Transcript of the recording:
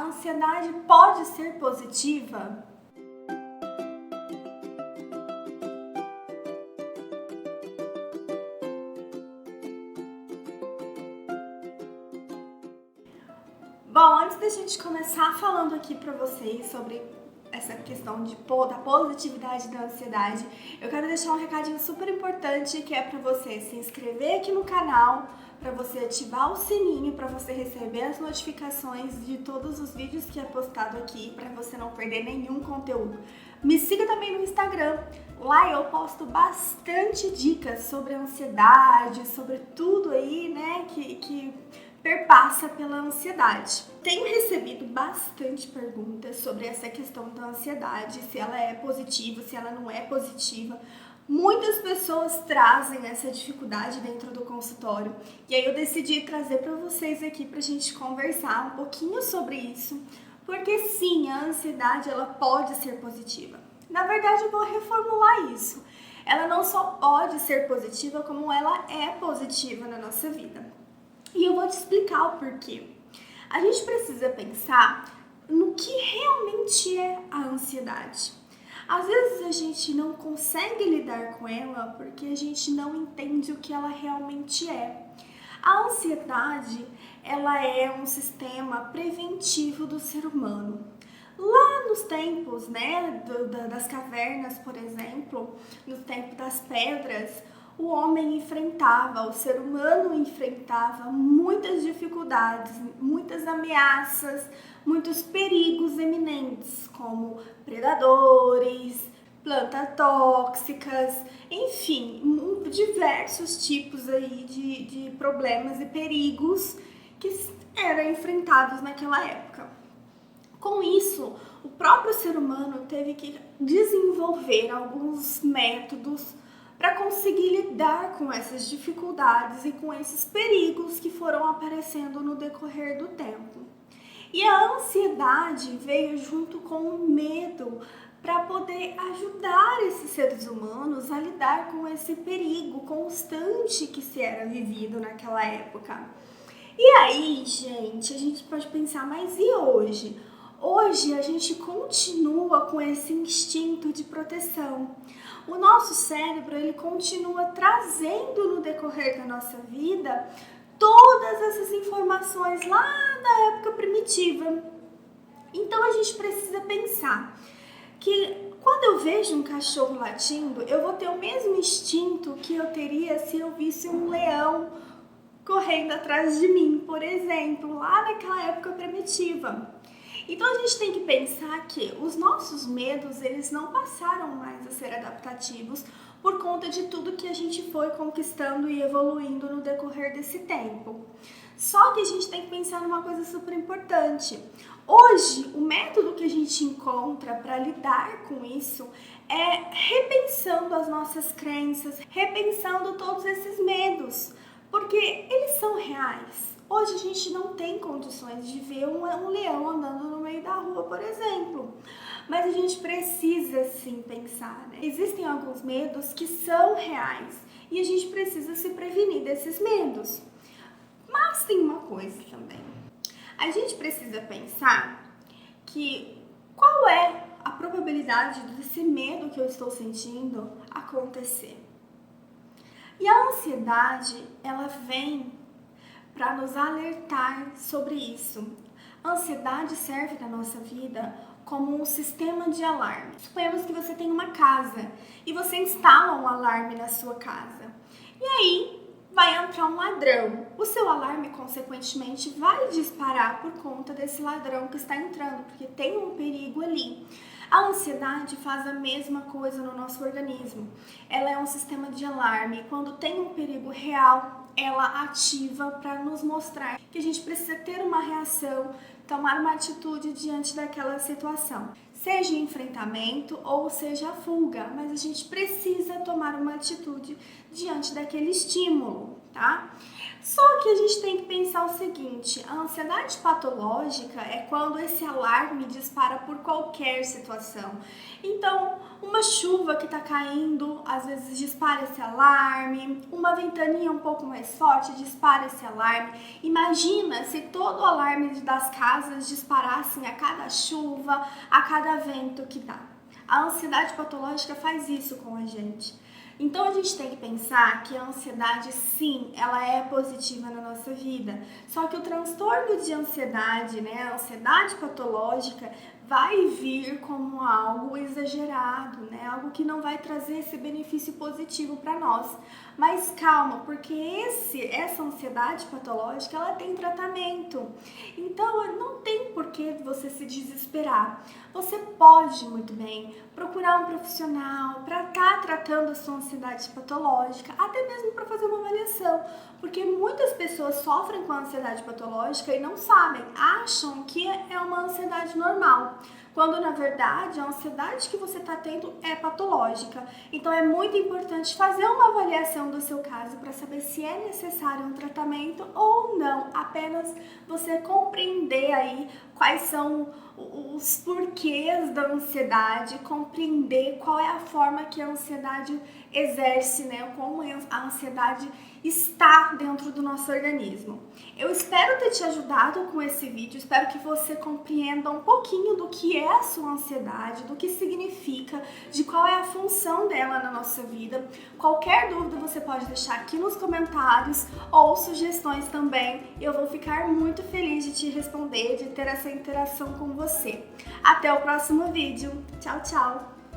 a ansiedade pode ser positiva? Bom, antes da gente começar falando aqui para vocês sobre essa questão da positividade da ansiedade, eu quero deixar um recadinho super importante que é para você se inscrever aqui no canal, para você ativar o sininho, para você receber as notificações de todos os vídeos que é postado aqui, para você não perder nenhum conteúdo. Me siga também no Instagram, lá eu posto bastante dicas sobre ansiedade, sobre tudo aí, né, que perpassa pela ansiedade. Tenho recebido bastante perguntas sobre essa questão da ansiedade, se ela é positiva, se ela não é positiva. Muitas pessoas trazem essa dificuldade dentro do consultório e aí eu decidi trazer para vocês aqui para a gente conversar um pouquinho sobre isso, porque sim, a ansiedade ela pode ser positiva. Na verdade, eu vou reformular isso. Ela não só pode ser positiva, como ela é positiva na nossa vida. E eu vou te explicar o porquê. A gente precisa pensar no que realmente é a ansiedade. Às vezes a gente não consegue lidar com ela porque a gente não entende o que ela realmente é. A ansiedade, ela é um sistema preventivo do ser humano. Lá nos tempos, né, das cavernas, por exemplo, no tempo das pedras, o homem enfrentava, o ser humano enfrentava muitas dificuldades, muitas ameaças, muitos perigos eminentes, como predadores, plantas tóxicas, enfim, diversos tipos aí de problemas e perigos que eram enfrentados naquela época. Com isso, o próprio ser humano teve que desenvolver alguns métodos para conseguir lidar com essas dificuldades e com esses perigos que foram aparecendo no decorrer do tempo. E a ansiedade veio junto com o medo para poder ajudar esses seres humanos a lidar com esse perigo constante que se era vivido naquela época. E aí, gente, a gente pode pensar, mas e hoje? Hoje a gente continua com esse instinto de proteção. O nosso cérebro, ele continua trazendo no decorrer da nossa vida todas essas informações lá da época primitiva. Então a gente precisa pensar que quando eu vejo um cachorro latindo, eu vou ter o mesmo instinto que eu teria se eu visse um leão correndo atrás de mim, por exemplo, lá naquela época primitiva. Então a gente tem que pensar que os nossos medos, eles não passaram mais a ser adaptativos por conta de tudo que a gente foi conquistando e evoluindo no decorrer desse tempo. Só que a gente tem que pensar numa coisa super importante. Hoje, o método que a gente encontra para lidar com isso é repensando as nossas crenças, repensando todos esses medos, porque eles são reais. Hoje a gente não tem condições de ver um leão andando no meio da rua, por exemplo. Mas a gente precisa sim pensar, né? Existem alguns medos que são reais e a gente precisa se prevenir desses medos. Mas tem uma coisa também. A gente precisa pensar que qual é a probabilidade desse medo que eu estou sentindo acontecer. E a ansiedade, ela vem para nos alertar sobre isso. A ansiedade serve na nossa vida como um sistema de alarme. Suponhamos que você tem uma casa e você instala um alarme na sua casa. E aí vai entrar um ladrão. O seu alarme, consequentemente, vai disparar por conta desse ladrão que está entrando, porque tem um perigo ali. A ansiedade faz a mesma coisa no nosso organismo. Ela é um sistema de alarme. Quando tem um perigo real, ela ativa para nos mostrar que a gente precisa ter uma reação, tomar uma atitude diante daquela situação. Seja enfrentamento ou seja a fuga, mas a gente precisa tomar uma atitude diante daquele estímulo, tá? Só que a gente tem que pensar o seguinte, a ansiedade patológica é quando esse alarme dispara por qualquer situação. Então, uma chuva que está caindo, às vezes dispara esse alarme, uma ventania um pouco mais forte dispara esse alarme. Imagina se todo o alarme das casas disparassem a cada chuva, a cada vento que dá. A ansiedade patológica faz isso com a gente. Então a gente tem que pensar que a ansiedade, sim, ela é positiva na nossa vida. Só que o transtorno de ansiedade, né, a ansiedade patológica, vai vir como algo exagerado, né, algo que não vai trazer esse benefício positivo para nós. Mas calma, porque essa ansiedade patológica, ela tem tratamento. Então não tem por que você se desesperar. Você pode muito bem procurar um profissional para estar tratando a sua ansiedade patológica, até mesmo para fazer uma avaliação, porque muitas pessoas sofrem com a ansiedade patológica e não sabem, acham que é uma ansiedade normal, quando na verdade a ansiedade que você está tendo é patológica. Então é muito importante fazer uma avaliação do seu caso para saber se é necessário um tratamento ou não, apenas você compreender aí quais são os porquês da ansiedade, compreender qual é a forma que a ansiedade exerce, né? Como a ansiedade está dentro do nosso organismo. Eu espero ter te ajudado com esse vídeo, espero que você compreenda um pouquinho do que é a sua ansiedade, do que significa, de qual é a função dela na nossa vida. Qualquer dúvida você pode deixar aqui nos comentários ou sugestões também. Eu vou ficar muito feliz de te responder, de ter essa interação com você. Até o próximo vídeo. Tchau, tchau!